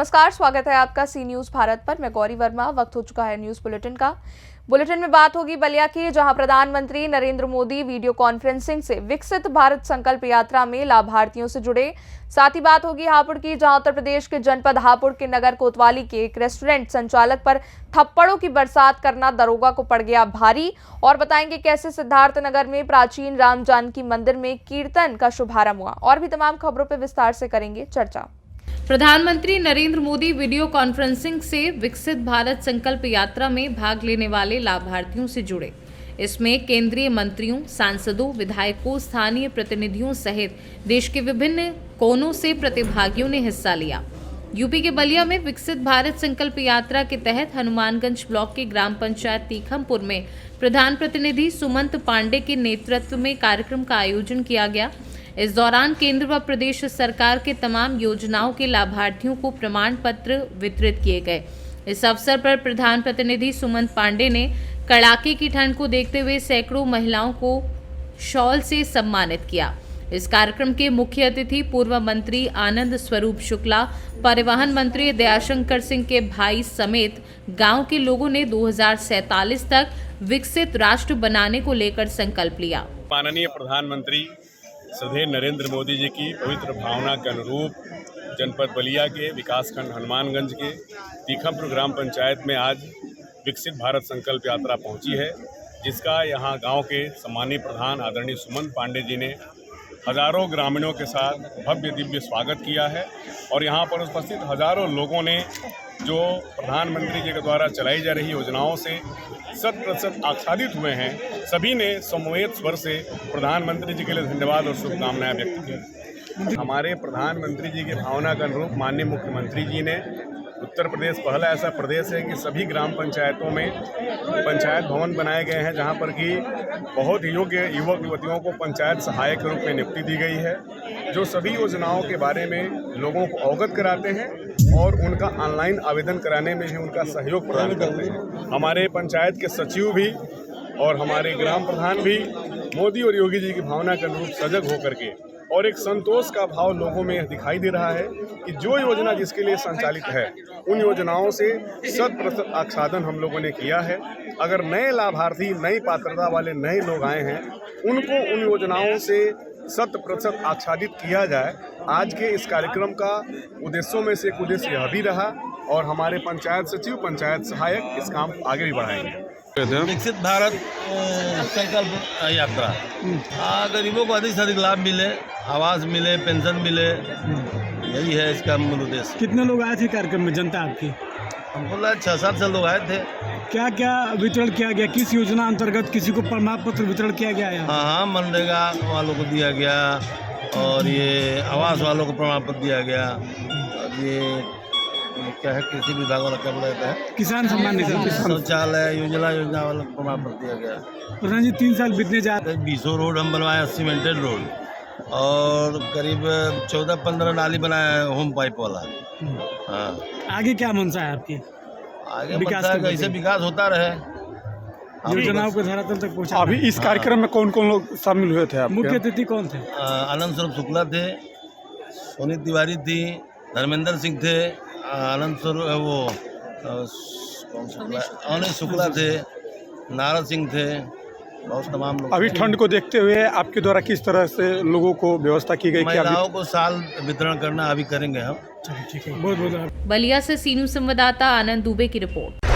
नमस्कार, स्वागत है आपका सी न्यूज भारत पर। मैं गौरी वर्मा। वक्त हो चुका है न्यूज बुलेटिन का। बुलेटिन में बात होगी बलिया की, जहां प्रधानमंत्री नरेंद्र मोदी वीडियो कॉन्फ्रेंसिंग से विकसित भारत संकल्प यात्रा में लाभार्थियों से जुड़े। साथ ही बात होगी हापुड़ की, जहां उत्तर प्रदेश के जनपद हापुड़ के नगर कोतवाली के एक रेस्टोरेंट संचालक पर थप्पड़ों की बरसात करना दरोगा को पड़ गया भारी। और बताएंगे कैसे सिद्धार्थनगर में प्राचीन राम जानकी मंदिर में कीर्तन का शुभारंभ हुआ। और भी तमाम खबरों पर विस्तार से करेंगे चर्चा। प्रधानमंत्री नरेंद्र मोदी वीडियो कॉन्फ्रेंसिंग से विकसित भारत संकल्प यात्रा में भाग लेने वाले लाभार्थियों से जुड़े। इसमें केंद्रीय मंत्रियों, सांसदों, विधायकों, स्थानीय प्रतिनिधियों सहित देश के विभिन्न कोनों से प्रतिभागियों ने हिस्सा लिया। यूपी के बलिया में विकसित भारत संकल्प यात्रा के तहत हनुमानगंज ब्लॉक के ग्राम पंचायत तीखमपुर में प्रधान प्रतिनिधि सुमंत पांडे के नेतृत्व में कार्यक्रम का आयोजन किया गया। इस दौरान केंद्र व प्रदेश सरकार के तमाम योजनाओं के लाभार्थियों को प्रमाण पत्र वितरित किए गए। इस अवसर पर प्रधान प्रतिनिधि सुमंत पांडे ने कड़ाके की ठंड को देखते हुए सैकड़ों महिलाओं को शॉल से सम्मानित किया। इस कार्यक्रम के मुख्य अतिथि पूर्व मंत्री आनंद स्वरूप शुक्ला, परिवहन मंत्री दयाशंकर सिंह के भाई समेत गांव के लोगों ने 2047 तक विकसित राष्ट्र बनाने को लेकर संकल्प लिया। माननीय प्रधानमंत्री श्रद्धेय नरेंद्र मोदी जी की पवित्र भावना के अनुरूप जनपद बलिया के विकासखंड हनुमानगंज के तीखमपुर ग्राम पंचायत में आज विकसित भारत संकल्प यात्रा पहुंची है, जिसका यहां गांव के सम्मानीय प्रधान आदरणीय सुमंत पांडे जी ने हजारों ग्रामीणों के साथ भव्य दिव्य स्वागत किया है। और यहां पर उपस्थित हजारों लोगों ने जो प्रधानमंत्री जी के द्वारा चलाई जा रही योजनाओं से 100% आच्छादित हुए हैं, सभी ने समवेत स्वर से प्रधानमंत्री जी के लिए धन्यवाद और शुभकामनाएं व्यक्त की। हमारे प्रधानमंत्री जी की भावना के अनुरूप माननीय मुख्यमंत्री जी ने, उत्तर प्रदेश पहला ऐसा प्रदेश है कि सभी ग्राम पंचायतों में पंचायत भवन बनाए गए हैं, जहां पर कि बहुत योग्य युवक युवतियों को पंचायत सहायक के रूप में नियुक्ति दी गई है, जो सभी योजनाओं के बारे में लोगों को अवगत कराते हैं और उनका ऑनलाइन आवेदन कराने में भी उनका सहयोग प्रदान करते हैं। हमारे पंचायत के सचिव भी और हमारे ग्राम प्रधान भी मोदी और योगी जी की भावना के अनुरूप सजग होकर के, और एक संतोष का भाव लोगों में दिखाई दे रहा है कि जो योजना जिसके लिए संचालित है, उन योजनाओं से 100% आच्छादन हम लोगों ने किया है। अगर नए लाभार्थी, नई पात्रता वाले नए लोग आए हैं, उनको उन योजनाओं से 100% आच्छादित किया जाए। आज के इस कार्यक्रम का उद्देश्यों में से एक उद्देश्य यह भी रहा, और हमारे पंचायत सचिव, पंचायत सहायक इस काम को आगे भी बढ़ाएंगे। विकसित भारत संकल्प यात्रा गरीबों को अधिक से अधिक लाभ मिले, आवास मिले, पेंशन मिले, यही है इसका मूल उद्देश्य। कितने लोग आए थे कार्यक्रम में, जनता आपकी? हमको लगा 6-7 लोग आए थे। क्या क्या वितरण किया गया, किस योजना अंतर्गत किसी को प्रमाण पत्र वितरण किया गया है? हाँ, मनरेगा वालों को दिया गया, और ये आवास वालों को प्रमाण पत्र दिया गया, और ये क्या है, कृषि विभाग वाला क्या बोला जाता है, किसान सम्मान निधि, शौचालय योजना वालों को प्रमाण पत्र दिया गया। प्रधान जी 3 साल बीतने जा रहे हैं। 20 रोड हम बनवाए, सीमेंटेड रोड, और करीब 14-15 नाली बनाया है होम पाइप वाला। हाँ, आगे क्या मंशा है आपकी? आगे विकास ऐसे विकास होता रहे, योजनाओं को धरातल तक पहुँचा। अभी इस कार्यक्रम में कौन कौन लोग शामिल हुए थे? मुख्य अतिथि कौन थे? आनंद स्वरूप शुक्ला थे, सोनी तिवारी थी, धर्मेंद्र सिंह थे, आनंद स्वरूप अनिल शुक्ला थे, नारद सिंह थे, बहुत तमाम लोग। अभी ठंड को देखते हुए आपके द्वारा किस तरह से लोगों को व्यवस्था की गई? महिलाओं को साल वितरण करना अभी करेंगे हम। ठीक है, बहुत बहुत। बलिया से सी न्यूज संवाददाता आनंद दुबे की रिपोर्ट।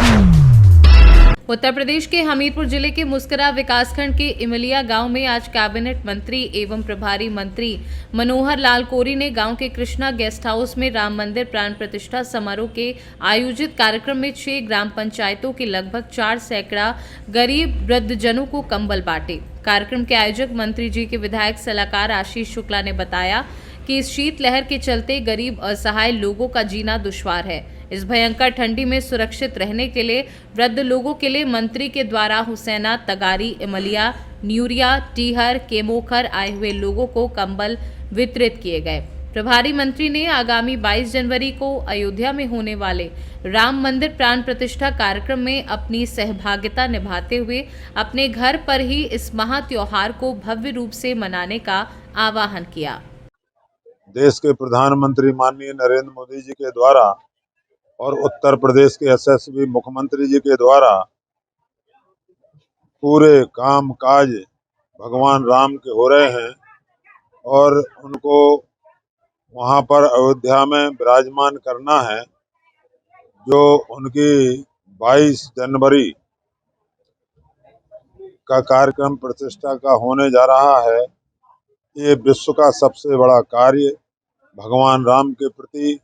उत्तर प्रदेश के हमीरपुर जिले के मुस्करा विकासखंड के इमलिया गांव में आज कैबिनेट मंत्री एवं प्रभारी मंत्री मनोहर लाल कोरी ने गांव के कृष्णा गेस्ट हाउस में राम मंदिर प्राण प्रतिष्ठा समारोह के आयोजित कार्यक्रम में 6 ग्राम पंचायतों के लगभग 4 सैकड़ा गरीब वृद्धजनों को कंबल बांटे। कार्यक्रम के आयोजक मंत्री जी के विधायक सलाहकार आशीष शुक्ला ने बताया कि इस शीतलहर के चलते गरीब असहाय लोगों का जीना दुश्वार है। इस भयंकर ठंडी में सुरक्षित रहने के लिए वृद्ध लोगों के लिए मंत्री के द्वारा हुसैना, तगारी, इमलिया, न्यूरिया, टीहर, केमोखर आए हुए लोगों को कंबल वितरित किए गए। प्रभारी मंत्री ने आगामी 22 जनवरी को अयोध्या में होने वाले राम मंदिर प्राण प्रतिष्ठा कार्यक्रम में अपनी सहभागिता निभाते हुए अपने घर पर ही इस महा त्योहार को भव्य रूप से मनाने का आह्वान किया। देश के प्रधानमंत्री माननीय नरेंद्र मोदी जी के द्वारा और उत्तर प्रदेश के यशस्वी मुख्यमंत्री जी के द्वारा पूरे काम काज भगवान राम के हो रहे हैं और उनको वहाँ पर अयोध्या में विराजमान करना है। जो उनकी 22 जनवरी का कार्यक्रम प्रतिष्ठा का होने जा रहा है, ये विश्व का सबसे बड़ा कार्य भगवान राम के प्रति,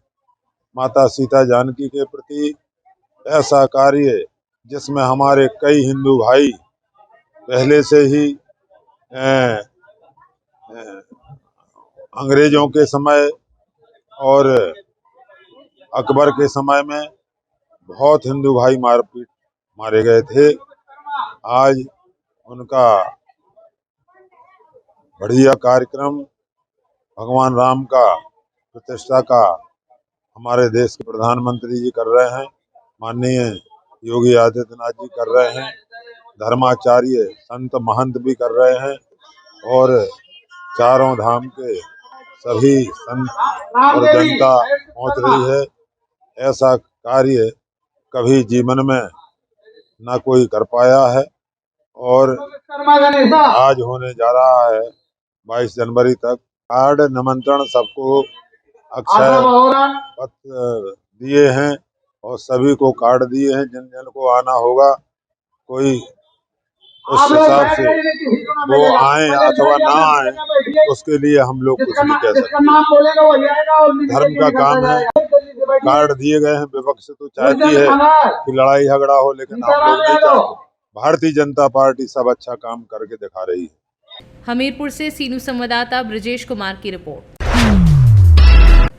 माता सीता जानकी के प्रति ऐसा कार्य जिसमें हमारे कई हिंदू भाई पहले से ही अंग्रेजों के समय और अकबर के समय में बहुत हिंदू भाई मारे गए थे। आज उनका बढ़िया कार्यक्रम भगवान राम का प्रतिष्ठा का हमारे देश के प्रधानमंत्री जी कर रहे हैं, माननीय योगी आदित्यनाथ जी कर रहे हैं, धर्माचार्य संत महंत भी कर रहे हैं और चारों धाम के सभी संत और जनता पहुंच रही है। ऐसा कार्य कभी जीवन में ना कोई कर पाया है और आज होने जा रहा है 22 जनवरी तक। कार्ड निमंत्रण सबको अक्षय पत्र दिए हैं और सभी को कार्ड दिए हैं। जिन जिन को आना होगा कोई उस हिसाब से वो आए अथवा ना आए, उसके लिए हम लोग कुछ नहीं कह सकते। धर्म का काम है। कार्ड दिए गए हैं, विपक्ष तो चाहती है कि लड़ाई झगड़ा हो, लेकिन हम लोग नहीं चाहते। भारतीय जनता पार्टी सब अच्छा काम करके दिखा रही है। हमीरपुर से सीनू संवाददाता ब्रजेश कुमार की रिपोर्ट।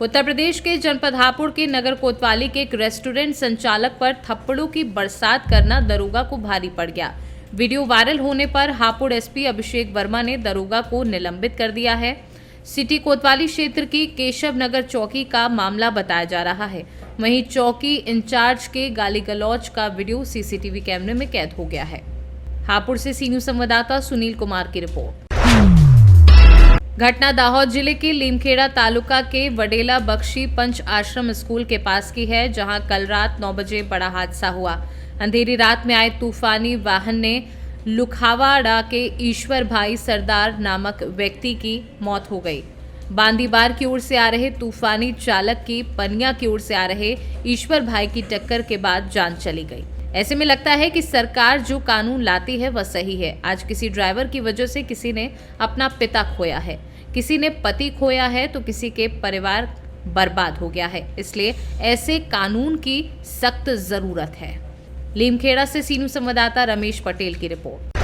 उत्तर प्रदेश के जनपद हापुड़ के नगर कोतवाली के एक रेस्टोरेंट संचालक पर थप्पड़ों की बरसात करना दरोगा को भारी पड़ गया। वीडियो वायरल होने पर हापुड़ एसपी अभिषेक वर्मा ने दरोगा को निलंबित कर दिया है। सिटी कोतवाली क्षेत्र की केशव नगर चौकी का मामला बताया जा रहा है। वहीं चौकी इंचार्ज के गाली गलौज का वीडियो सीसीटीवी कैमरे में कैद हो गया है। हापुड़ से सीनू संवाददाता सुनील कुमार की रिपोर्ट। घटना दाहोद जिले के लीमखेड़ा तालुका के वडेला बख्शी पंच आश्रम स्कूल के पास की है, जहां कल रात 9 बजे बड़ा हादसा हुआ। अंधेरी रात में आए तूफानी वाहन ने लुखावाड़ा के ईश्वर भाई सरदार नामक व्यक्ति की मौत हो गई। बांदीबार की ओर से आ रहे तूफानी चालक की पनिया की ओर से आ रहे ईश्वर भाई की टक्कर के बाद जान चली गई। ऐसे में लगता है कि सरकार जो कानून लाती है वह सही है। आज किसी ड्राइवर की वजह से किसी ने अपना पिता खोया है, किसी ने पति खोया है, तो किसी के परिवार बर्बाद हो गया है। इसलिए ऐसे कानून की सख्त जरूरत है। लीमखेड़ा से सीनू संवाददाता रमेश पटेल की रिपोर्ट।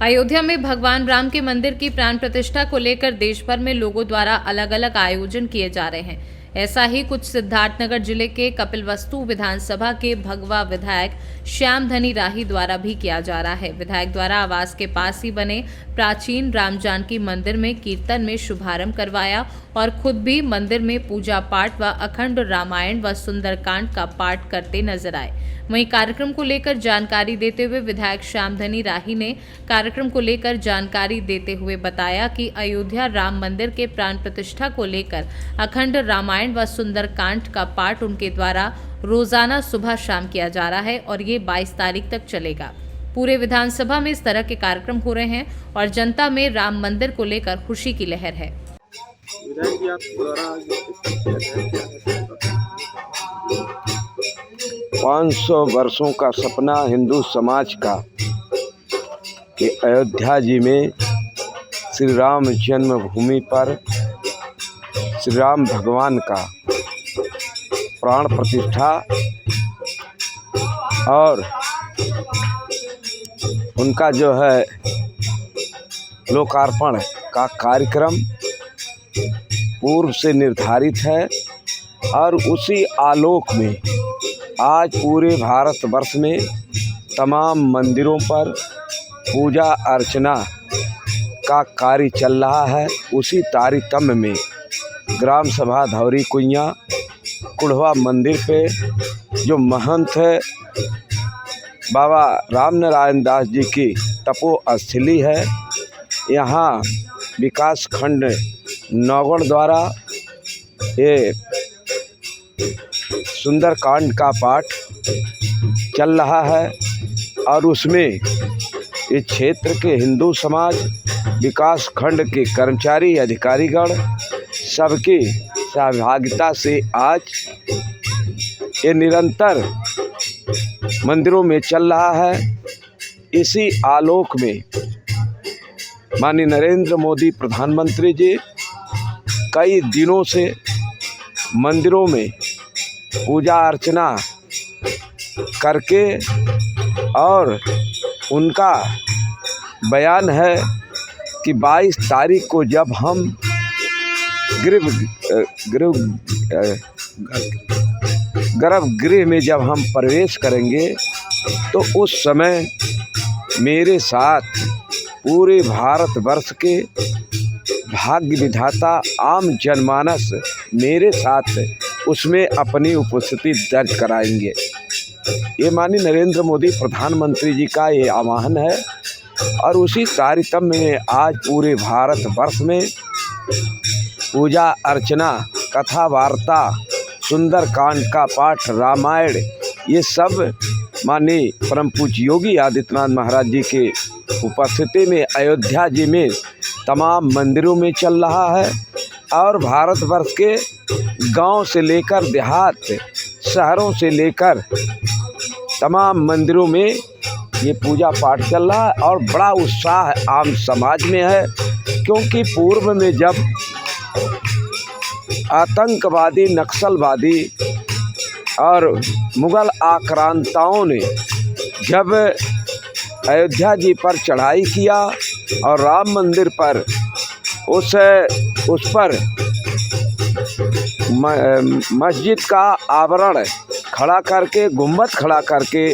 अयोध्या में भगवान राम के मंदिर की प्राण प्रतिष्ठा को लेकर देश भर में लोगों द्वारा अलग अलग आयोजन किए जा रहे हैं। ऐसा ही कुछ सिद्धार्थनगर जिले के कपिलवस्तु विधानसभा के भगवा विधायक श्याम धनी राही द्वारा भी किया जा रहा है। विधायक द्वारा आवास के पास ही बने प्राचीन राम जानकी मंदिर में कीर्तन में शुभारंभ करवाया और खुद भी मंदिर में पूजा पाठ व अखंड रामायण व सुंदरकांड का पाठ करते नजर आए। वहीं कार्यक्रम को लेकर जानकारी देते हुए विधायक श्याम धनी राही ने कार्यक्रम को लेकर जानकारी देते हुए बताया कि अयोध्या राम मंदिर के प्राण प्रतिष्ठा को लेकर अखंड रामायण व सुंदरकांड का पाठ उनके द्वारा रोजाना सुबह शाम किया जा रहा है और ये 22 तारीख तक चलेगा। पूरे विधानसभा में इस तरह के कार्यक्रम हो रहे हैं और जनता में राम मंदिर को लेकर खुशी की लहर है। 500 वर्षों का सपना हिंदू समाज का कि अयोध्या जी में श्री राम जन्मभूमि पर श्री राम भगवान का प्राण प्रतिष्ठा और उनका जो है लोकार्पण का कार्यक्रम पूर्व से निर्धारित है और उसी आलोक में आज पूरे भारतवर्ष में तमाम मंदिरों पर पूजा अर्चना का कार्य चल रहा है। उसी तारतम्य में ग्राम सभा धौरी कुइयाँ कुढ़वा मंदिर पे जो महंत है बाबा राम नारायण दास जी की तपोस्थली है, यहाँ विकास खंड नौगढ़ द्वारा ये सुंदरकांड का पाठ चल रहा है और उसमें इस क्षेत्र के हिंदू समाज, विकास खंड के कर्मचारी, अधिकारीगण सबकी सहभागिता से आज ये निरंतर मंदिरों में चल रहा है। इसी आलोक में माननीय नरेंद्र मोदी प्रधानमंत्री जी कई दिनों से मंदिरों में पूजा अर्चना करके, और उनका बयान है कि 22 तारीख को जब हम गर्भगृह में जब हम प्रवेश करेंगे तो उस समय मेरे साथ पूरे भारतवर्ष के भाग्य विधाता आम जनमानस मेरे साथ उसमें अपनी उपस्थिति दर्ज कराएंगे। ये माननीय नरेंद्र मोदी प्रधानमंत्री जी का ये आह्वान है और उसी तारतम्य में आज पूरे भारतवर्ष में पूजा अर्चना, कथा वार्ता, सुंदरकांड का पाठ, रामायण, ये सब माननीय परम पूज्य योगी आदित्यनाथ महाराज जी के उपस्थिति में अयोध्या जी में तमाम मंदिरों में चल रहा है। और भारतवर्ष के गांव से लेकर देहात, शहरों से लेकर तमाम मंदिरों में ये पूजा पाठ चल रहा है और बड़ा उत्साह आम समाज में है, क्योंकि पूर्व में जब आतंकवादी, नक्सलवादी और मुग़ल आक्रांताओं ने जब अयोध्या जी पर चढ़ाई किया और राम मंदिर पर उस पर मस्जिद का आवरण खड़ा करके, गुम्बद खड़ा करके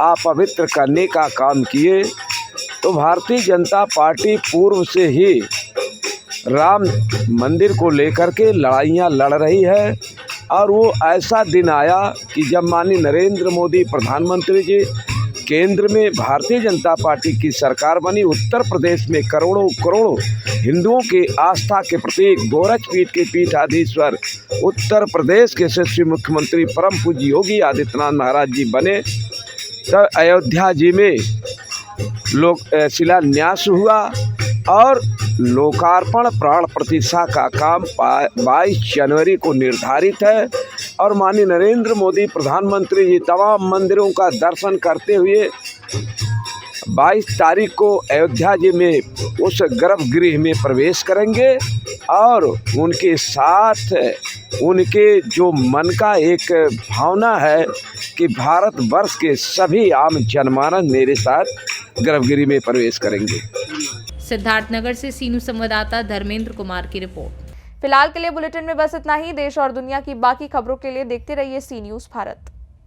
अपवित्र करने का काम किए, तो भारतीय जनता पार्टी पूर्व से ही राम मंदिर को लेकर के लड़ाइयाँ लड़ रही है। और वो ऐसा दिन आया कि जब माननीय नरेंद्र मोदी प्रधानमंत्री जी केंद्र में भारतीय जनता पार्टी की सरकार बनी, उत्तर प्रदेश में करोड़ों करोड़ों हिंदुओं के आस्था के प्रतीक गोरखपीठ के पीठाधीश्वर उत्तर प्रदेश के यशस्वी मुख्यमंत्री परम पूज्य योगी आदित्यनाथ महाराज जी बने, तब अयोध्या जी में शिलान्यास हुआ और लोकार्पण प्राण प्रतिष्ठा का काम 22 जनवरी को निर्धारित है। और माननीय नरेंद्र मोदी प्रधानमंत्री जी तमाम मंदिरों का दर्शन करते हुए 22 तारीख को अयोध्या जी में उस गर्भगृह में प्रवेश करेंगे और उनके साथ उनके जो मन का एक भावना है कि भारतवर्ष के सभी आम जनमानस मेरे साथ गर्भगृह में प्रवेश करेंगे। सिद्धार्थनगर से सीनू संवाददाता धर्मेंद्र कुमार की रिपोर्ट। फिलहाल के लिए बुलेटिन में बस इतना ही। देश और दुनिया की बाकी खबरों के लिए देखते रहिए सी न्यूज़ भारत।